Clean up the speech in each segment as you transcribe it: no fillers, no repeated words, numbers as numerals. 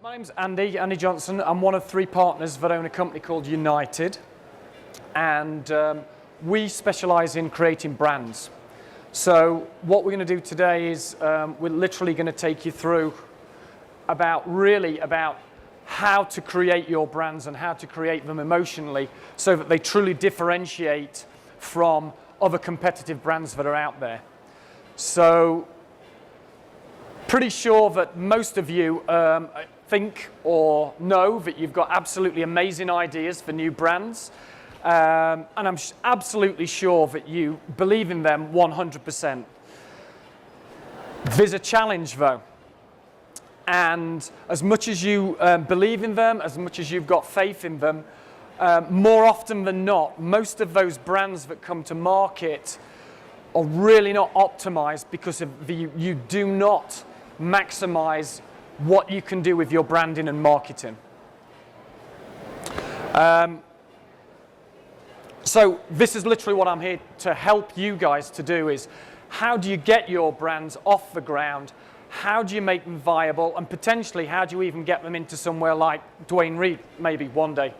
My name's Andy Johnson. I'm one of 3 partners that own a company called United, and we specialize in creating brands. So what we're going to do today is we're literally going to take you through about how to create your brands and how to create them emotionally so that they truly differentiate from other competitive brands that are out there. So pretty sure that most of you think or know that you've got absolutely amazing ideas for new brands, and I'm absolutely sure that you believe in them 100%. There's a challenge though, and as much as you believe in them, as much as you've got faith in them, more often than not, most of those brands that come to market are really not optimized because you do not maximize what you can do with your branding and marketing. So this is literally what I'm here to help you guys to do is how do you get your brands off the ground? How do you make them viable? And potentially, how do you even get them into somewhere like Duane Reade, maybe one day?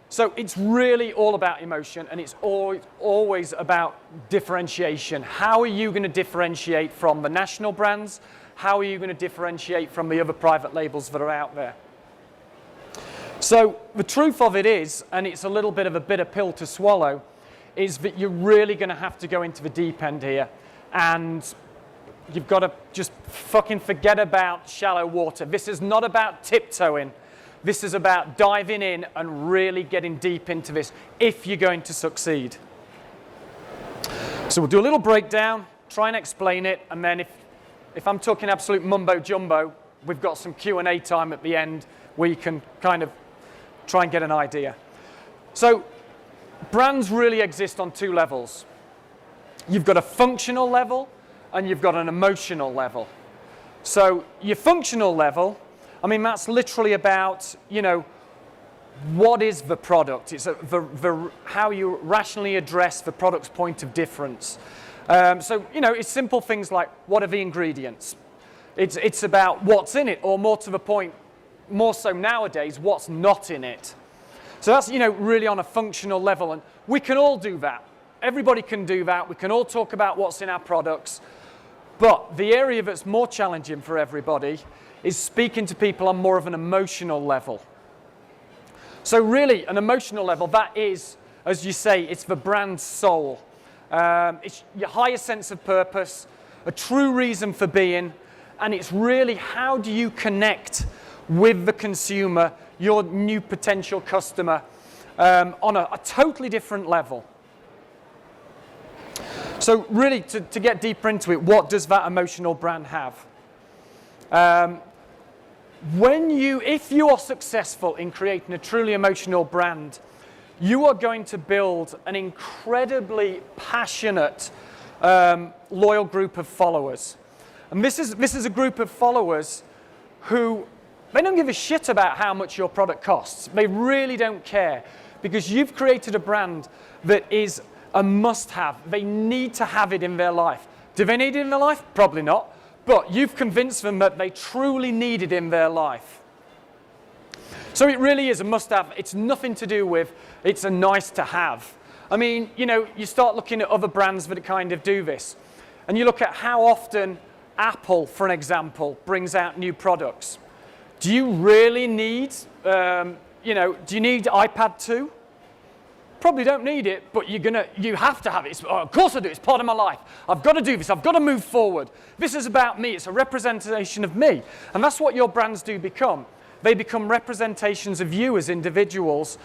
So it's really all about emotion, and it's always about differentiation. How are you going to differentiate from the national brands? How are you going to differentiate from the other private labels that are out there? So the truth of it is, and it's a little bit of a bitter pill to swallow, is that you're really going to have to go into the deep end here, and you've got to just fucking forget about shallow water. This is not about tiptoeing. This is about diving in and really getting deep into this if you're going to succeed. So we'll do a little breakdown, try and explain it, and then if I'm talking absolute mumbo jumbo, we've got some Q&A time at the end where you can kind of try and get an idea. So brands really exist on 2 levels. You've got a functional level and you've got an emotional level. So your functional level, I mean, that's literally about, what is the product? It's how you rationally address the product's point of difference. So, it's simple things like, what are the ingredients? It's about what's in it, or more to the point, more so nowadays, what's not in it. So that's, really on a functional level, and we can all do that. Everybody can do that. We can all talk about what's in our products. But the area that's more challenging for everybody is speaking to people on more of an emotional level. So really, an emotional level, that is, as you say, it's the brand's soul. It's your highest sense of purpose, a true reason for being, and it's really how do you connect with the consumer, your new potential customer, on a totally different level. So really, to get deeper into it, what does that emotional brand have? If you are successful in creating a truly emotional brand, you are going to build an incredibly passionate, loyal group of followers. And this is a group of followers who, they don't give a shit about how much your product costs. They really don't care, because you've created a brand that is a must-have. They need to have it in their life. Do they need it in their life? Probably not. But you've convinced them that they truly need it in their life. So it really is a must-have. It's nothing to do with it's a nice to have. I mean, you start looking at other brands that kind of do this. And you look at how often Apple, for an example, brings out new products. Do you really need, do you need iPad 2? Probably don't need it, but you have to have it. Of course I do, it's part of my life. I've got to do this, I've got to move forward. This is about me, it's a representation of me. And that's what your brands do become. They become representations of you as individuals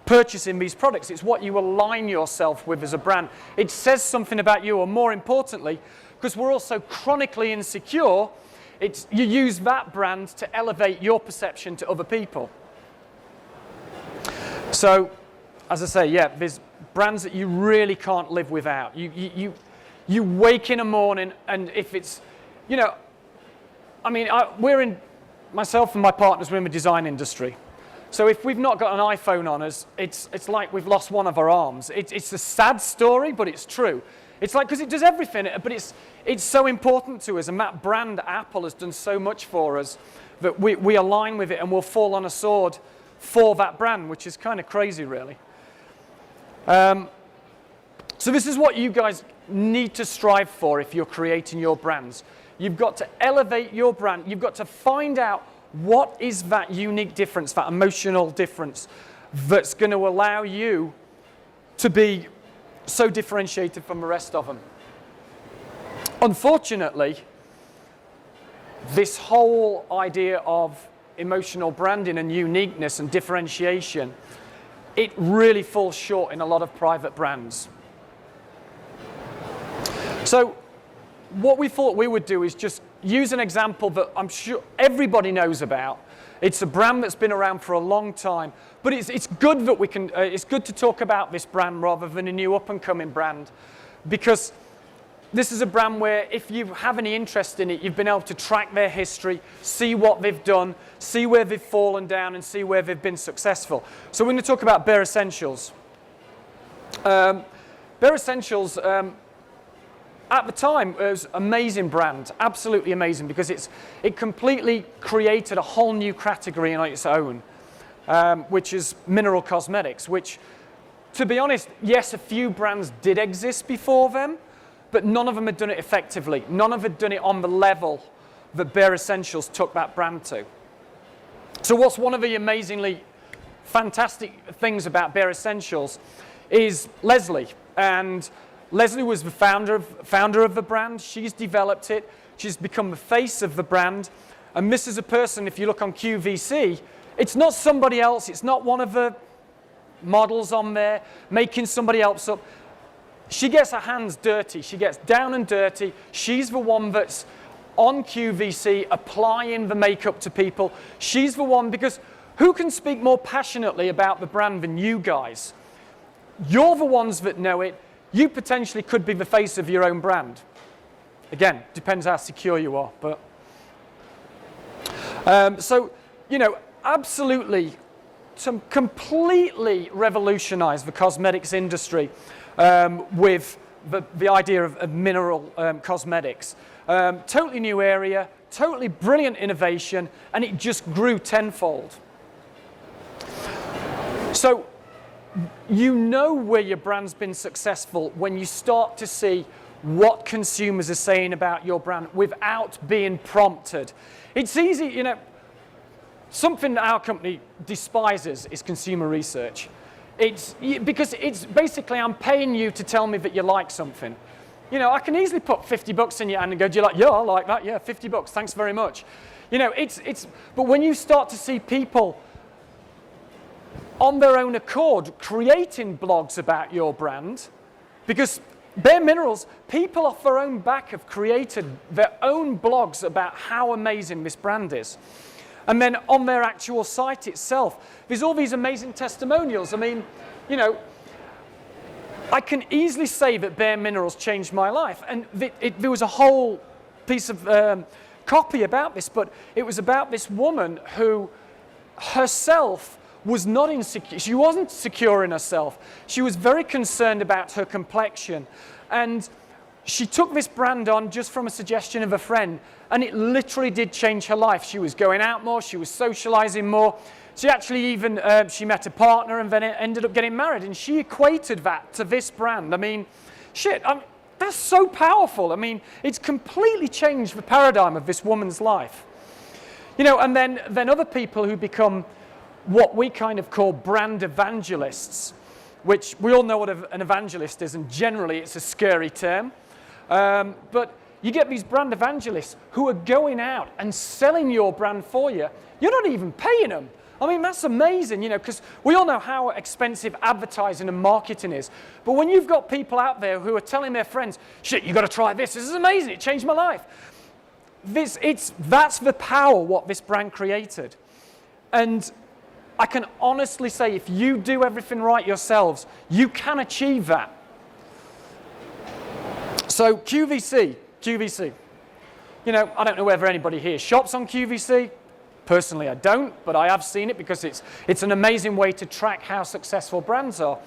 purchasing these products. It's what you align yourself with as a brand. It says something about you, or more importantly, because we're also chronically insecure, you use that brand to elevate your perception to other people. So, as I say, yeah, there's brands that you really can't live without. You wake in a morning, and if it's, myself and my partners, we're in the design industry. So if we've not got an iPhone on us, it's like we've lost one of our arms. It's a sad story, but it's true. It's like, because it does everything, but it's so important to us, and that brand Apple has done so much for us that we align with it and we'll fall on a sword for that brand, which is kind of crazy, really. So this is what you guys need to strive for if you're creating your brands. You've got to elevate your brand. You've got to find out what is that unique difference, that emotional difference that's going to allow you to be so differentiated from the rest of them. Unfortunately, this whole idea of emotional branding and uniqueness and differentiation, it really falls short in a lot of private brands. So what we thought we would do is just use an example that I'm sure everybody knows about. It's a brand that's been around for a long time, but it's good that we can. It's good to talk about this brand rather than a new up-and-coming brand, because this is a brand where if you have any interest in it, you've been able to track their history, see what they've done, see where they've fallen down, and see where they've been successful. So we're going to talk about Bare Essentials. Bare Essentials. At the time, it was an amazing brand, absolutely amazing, because it completely created a whole new category on its own, which is mineral cosmetics, which, to be honest, yes, a few brands did exist before them, but none of them had done it effectively. None of them had done it on the level that Bare Essentials took that brand to. So what's one of the amazingly fantastic things about Bare Essentials is Leslie, and Leslie was the founder of the brand. She's developed it. She's become the face of the brand. And this is a person, if you look on QVC, it's not somebody else. It's not one of the models on there making somebody else up. She gets her hands dirty. She gets down and dirty. She's the one that's on QVC applying the makeup to people. She's the one, because who can speak more passionately about the brand than you guys? You're the ones that know it. You potentially could be the face of your own brand. Again, depends how secure you are. But so, you know, absolutely, to completely revolutionize the cosmetics industry with the idea of mineral cosmetics. Totally new area, totally brilliant innovation, and it just grew tenfold. So, you know where your brand's been successful when you start to see what consumers are saying about your brand without being prompted. It's easy, you know, something that our company despises is consumer research. Because it's basically, I'm paying you to tell me that you like something. You know, I can easily put $50 in your hand and go, do you like, yeah, I like that, yeah, $50, thanks very much. You know, but when you start to see people on their own accord creating blogs about your brand, because Bare Minerals, people off their own back have created their own blogs about how amazing this brand is. And then on their actual site itself, there's all these amazing testimonials. I mean, you know, I can easily say that Bare Minerals changed my life. And there was a whole piece of copy about this, but it was about this woman who herself was not insecure. She wasn't secure in herself. She was very concerned about her complexion. And she took this brand on just from a suggestion of a friend, and it literally did change her life. She was going out more, she was socializing more. She actually even, she met a partner and then ended up getting married, and she equated that to this brand. I mean, shit, that's so powerful. I mean, it's completely changed the paradigm of this woman's life. You know, and then other people who become what we kind of call brand evangelists, which we all know what an evangelist is, and generally it's a scary term. But you get these brand evangelists who are going out and selling your brand for you. You're not even paying them. I mean, that's amazing, you know, because we all know how expensive advertising and marketing is. But when you've got people out there who are telling their friends, shit, you got to try this. This is amazing. It changed my life. That's the power what this brand created. And I can honestly say, if you do everything right yourselves, you can achieve that. So QVC. You know, I don't know whether anybody here shops on QVC. Personally, I don't, but I have seen it because it's an amazing way to track how successful brands are.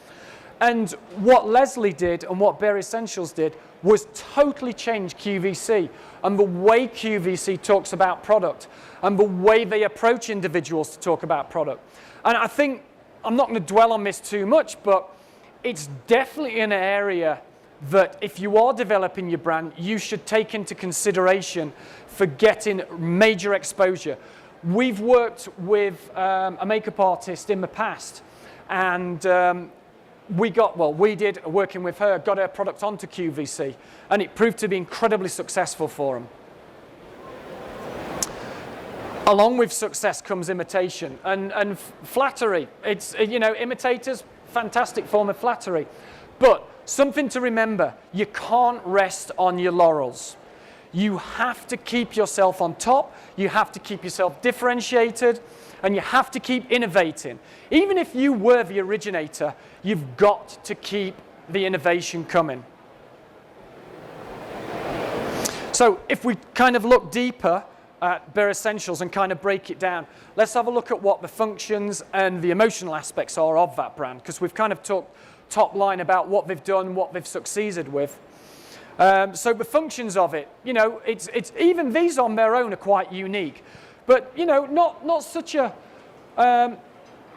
And what Leslie did and what Bare Essentials did was totally change QVC and the way QVC talks about product and the way they approach individuals to talk about product. And I think, I'm not going to dwell on this too much, but it's definitely an area that if you are developing your brand, you should take into consideration for getting major exposure. We've worked with a makeup artist in the past, and we did, working with her, got her product onto QVC, and it proved to be incredibly successful for them. Along with success comes imitation and flattery. It's, imitators, fantastic form of flattery. But something to remember, you can't rest on your laurels. You have to keep yourself on top, you have to keep yourself differentiated, and you have to keep innovating. Even if you were the originator, you've got to keep the innovation coming. So if we kind of look deeper at Bare Essentials and kind of break it down, let's have a look at what the functions and the emotional aspects are of that brand, because we've kind of talked top line about what they've done, what they've succeeded with. So the functions of it, it's even these on their own are quite unique, but not such a,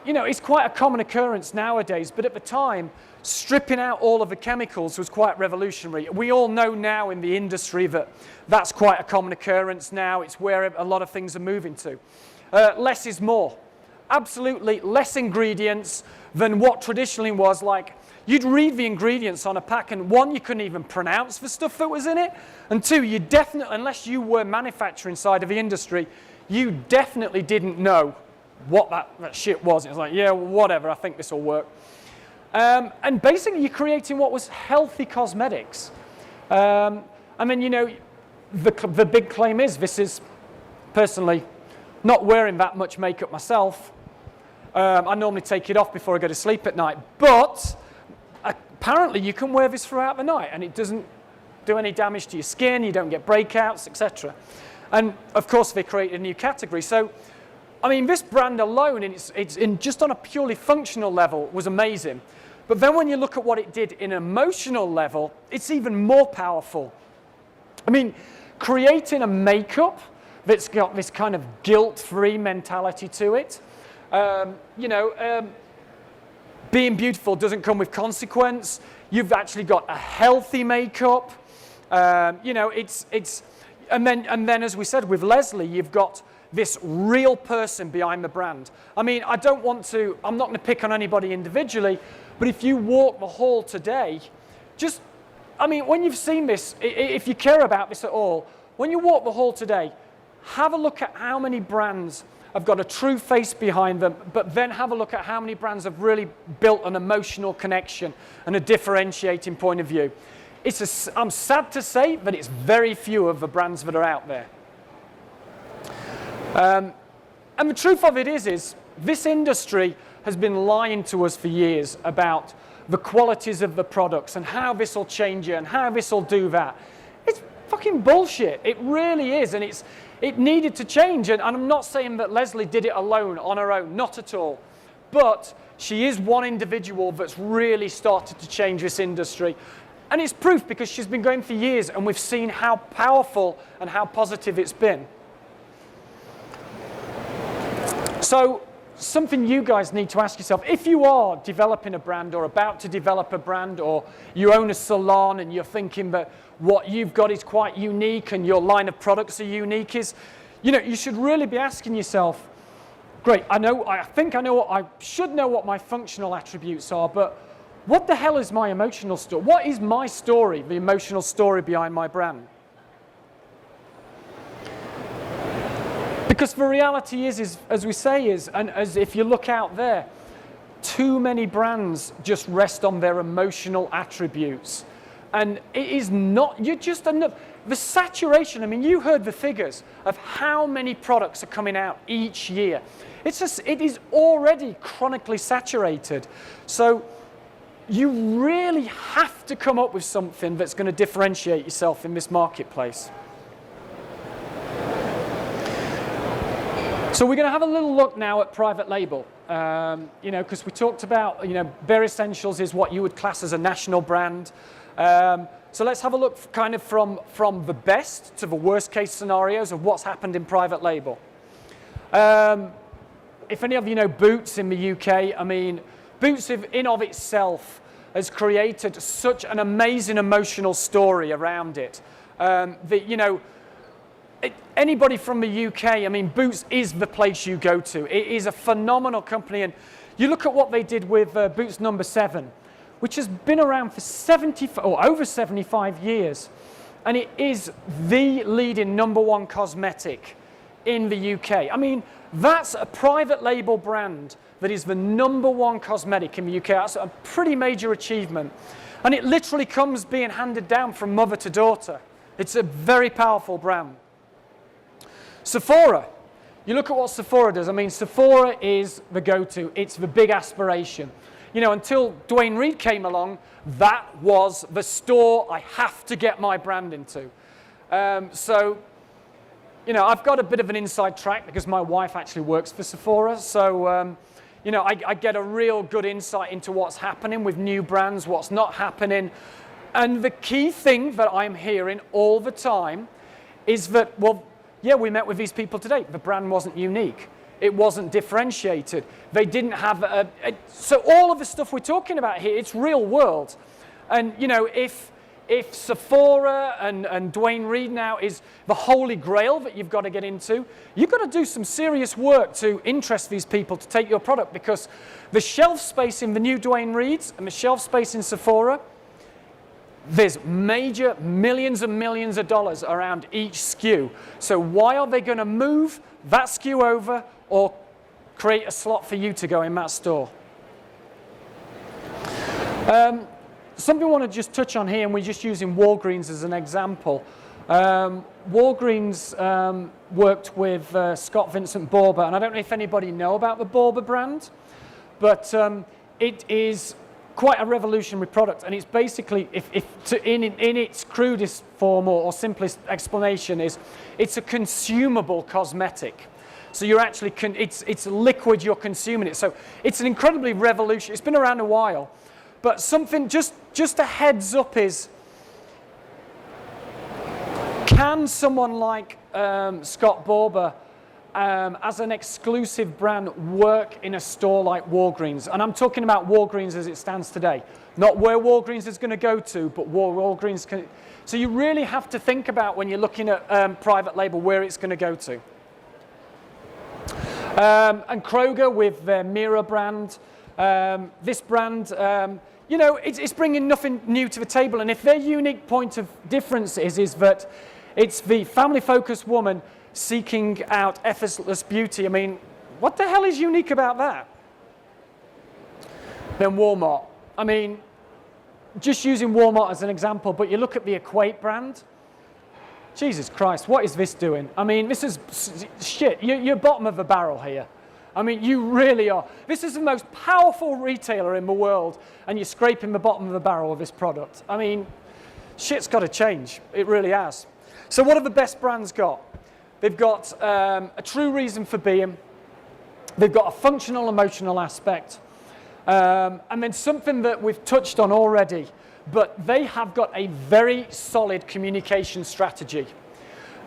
it's quite a common occurrence nowadays. But at the time, stripping out all of the chemicals was quite revolutionary. We all know now in the industry that that's quite a common occurrence now. It's where a lot of things are moving to. Less is more. Absolutely less ingredients than what traditionally was like. You'd read the ingredients on a pack, and one, you couldn't even pronounce the stuff that was in it, and two, you definitely, unless you were manufacturing side of the industry, you definitely didn't know what that shit was. It was like, yeah, whatever, I think this will work. And basically, you're creating what was healthy cosmetics. The big claim is, this is, personally, not wearing that much makeup myself. I normally take it off before I go to sleep at night, but apparently you can wear this throughout the night and it doesn't do any damage to your skin, you don't get breakouts, etc. And of course they created a new category. So, this brand alone, it's in just on a purely functional level, was amazing. But then when you look at what it did in an emotional level, it's even more powerful. Creating a makeup that's got this kind of guilt-free mentality to it. Being beautiful doesn't come with consequence. You've actually got a healthy makeup. And then as we said with Leslie, you've got this real person behind the brand. I'm not going to pick on anybody individually, but if you walk the hall today, when you've seen this, if you care about this at all, when you walk the hall today, have a look at how many brands have got a true face behind them, but then have a look at how many brands have really built an emotional connection and a differentiating point of view. I'm sad to say, but it's very few of the brands that are out there. And the truth of it is this industry has been lying to us for years about the qualities of the products and how this will change you and how this will do that. It's fucking bullshit. It really is, and it needed to change. And I'm not saying that Leslie did it alone, on her own, not at all. But she is one individual that's really started to change this industry. And it's proof because she's been going for years and we've seen how powerful and how positive it's been. So, something you guys need to ask yourself, if you are developing a brand or about to develop a brand, or you own a salon and you're thinking that what you've got is quite unique and your line of products are unique, you should really be asking yourself, great, I should know what my functional attributes are, but what the hell is my emotional story? What is my story, the emotional story behind my brand? Because the reality is, as we say, and as if you look out there, too many brands just rest on their emotional attributes. And it is not, you're just enough. The saturation, you heard the figures of how many products are coming out each year. It is already chronically saturated. So you really have to come up with something that's going to differentiate yourself in this marketplace. So we're going to have a little look now at private label, because we talked about, Bare Essentials is what you would class as a national brand. So let's have a look kind of from the best to the worst case scenarios of what's happened in private label. If any of you know Boots in the UK, Boots in of itself has created such an amazing emotional story around it. Anybody from the UK, Boots is the place you go to. It is a phenomenal company, and you look at what they did with Boots number 7, which has been around for over 75 years, and it is the leading #1 cosmetic in the UK. That's a private label brand that is the #1 cosmetic in the UK. That's a pretty major achievement, and it literally comes being handed down from mother to daughter. It's a very powerful brand. Sephora. You look at what Sephora does. Sephora is the go-to. It's the big aspiration. Until Duane Reade came along, that was the store I have to get my brand into. I've got a bit of an inside track because my wife actually works for Sephora. So, I get a real good insight into what's happening with new brands, what's not happening. And the key thing that I'm hearing all the time is that, we met with these people today. The brand wasn't unique. It wasn't differentiated. They didn't have so all of the stuff we're talking about here, it's real world. And, if Sephora and Duane Reade now is the holy grail that you've got to get into, you've got to do some serious work to interest these people to take your product, because the shelf space in the new Duane Reades and the shelf space in Sephora, there's major millions and millions of dollars around each SKU. So why are they going to move that SKU over or create a slot for you to go in that store? Something I want to just touch on here, and we're just using Walgreens as an example. Walgreens worked with Scott Vincent Barbour, and I don't know if anybody know about the Barbour brand, but it is quite a revolutionary product, and it's basically, in its crudest form or simplest explanation, is it's a consumable cosmetic. So you're actually, it's liquid, you're consuming it. So it's an incredibly revolutionary, it's been around a while, but something, just a heads up is, can someone like Scott Barbour as an exclusive brand work in a store like Walgreens? And I'm talking about Walgreens as it stands today, not where Walgreens is going to go to, but where Walgreens can. So you really have to think about, when you're looking at private label, where it's going to go to. And Kroger with their Mira brand, this brand, it's bringing nothing new to the table. And if their unique point of difference is that it's the family-focused woman seeking out effortless beauty. What the hell is unique about that? Then Walmart. Just using Walmart as an example, but you look at the Equate brand. Jesus Christ, what is this doing? This is shit. You're bottom of the barrel here. You really are. This is the most powerful retailer in the world, and you're scraping the bottom of the barrel of this product. Shit's got to change. It really has. So what have the best brands got? They've got a true reason for being. They've got a functional, emotional aspect. And then something that we've touched on already, but they have got a very solid communication strategy.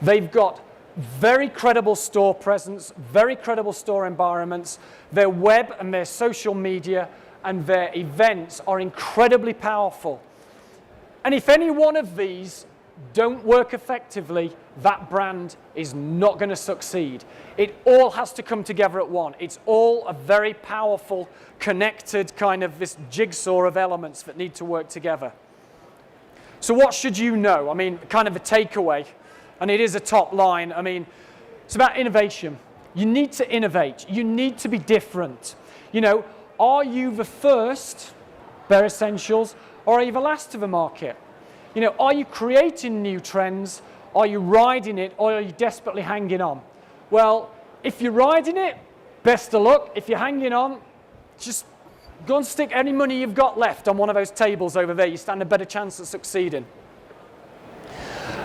They've got very credible store presence, very credible store environments. Their web and their social media and their events are incredibly powerful. And if any one of these don't work effectively, that brand is not going to succeed. It all has to come together at once. It's all a very powerful, connected kind of this jigsaw of elements that need to work together. So what should you know? Kind of a takeaway, and it is a top line. It's about innovation. You need to innovate. You need to be different. Are you the first Bare Essentials, or are you the last to the market? Are you creating new trends? Are you riding it, or are you desperately hanging on? Well, if you're riding it, best of luck. If you're hanging on, just go and stick any money you've got left on one of those tables over there. You stand a better chance of succeeding.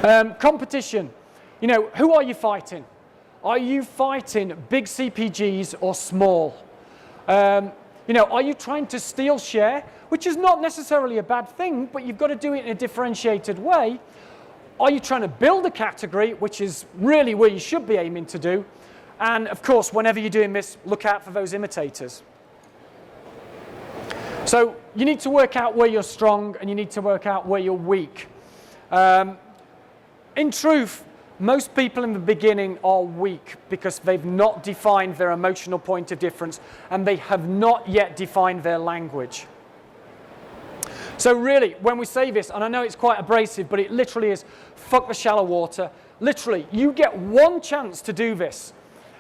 Competition. Who are you fighting? Are you fighting big CPGs or small? You know, are you trying to steal share, which is not necessarily a bad thing, but you've got to do it in a differentiated way? Are you trying to build a category, which is really where you should be aiming to do? And of course, whenever you're doing this, look out for those imitators. So you need to work out where you're strong and you need to work out where you're weak. In truth, most people in the beginning are weak because they've not defined their emotional point of difference and they have not yet defined their language. So really, when we say this, and I know it's quite abrasive, but it literally is, fuck the shallow water. Literally, you get one chance to do this.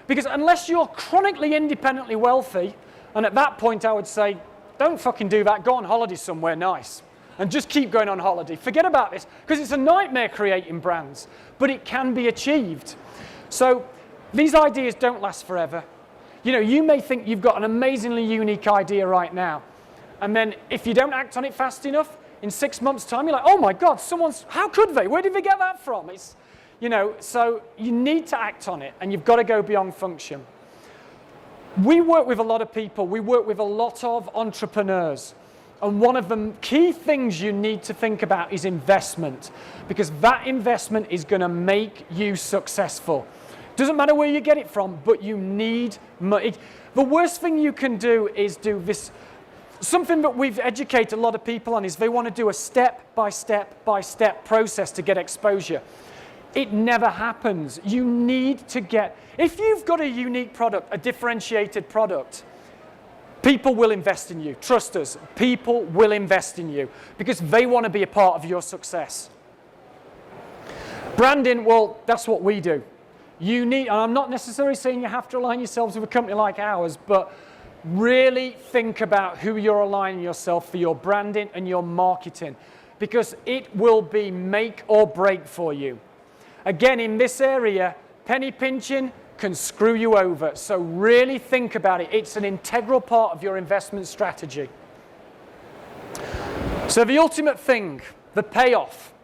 Because unless you're chronically independently wealthy, and at that point I would say, don't fucking do that, go on holiday somewhere nice. And just keep going on holiday. Forget about this, because it's a nightmare creating brands, but it can be achieved. So these ideas don't last forever. You know, you may think you've got an amazingly unique idea right now, and then if you don't act on it fast enough, in 6 months' time, you're like, oh my God, how could they? Where did they get that from? It's, you know, so you need to act on it, and you've got to go beyond function. We work with a lot of people. We work with a lot of entrepreneurs. And one of the key things you need to think about is investment, because that investment is going to make you successful. Doesn't matter where you get it from, but you need money. The worst thing you can do is do this. Something that we've educated a lot of people on is they want to do a step-by-step process to get exposure. It never happens. You need to get, if you've got a unique product, a differentiated product, people will invest in you. Trust us, people will invest in you because they want to be a part of your success. Branding, well, that's what we do. You need, and I'm not necessarily saying you have to align yourselves with a company like ours, but really think about who you're aligning yourself for your branding and your marketing, because it will be make or break for you. Again, in this area, penny pinching can screw you over. So really think about it. It's an integral part of your investment strategy. So the ultimate thing, the payoff.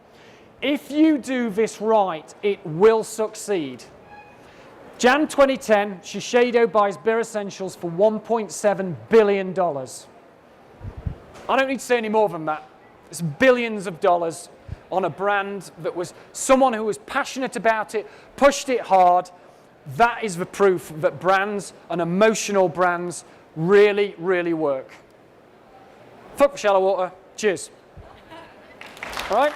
If you do this right, it will succeed. Jan 2010, Shiseido buys Beer Essentials for $1.7 billion. I don't need to say any more than that. It's billions of dollars on a brand that was someone who was passionate about it, pushed it hard. That is the proof that brands and emotional brands really, really work. Fuck shallow water. Cheers. All right?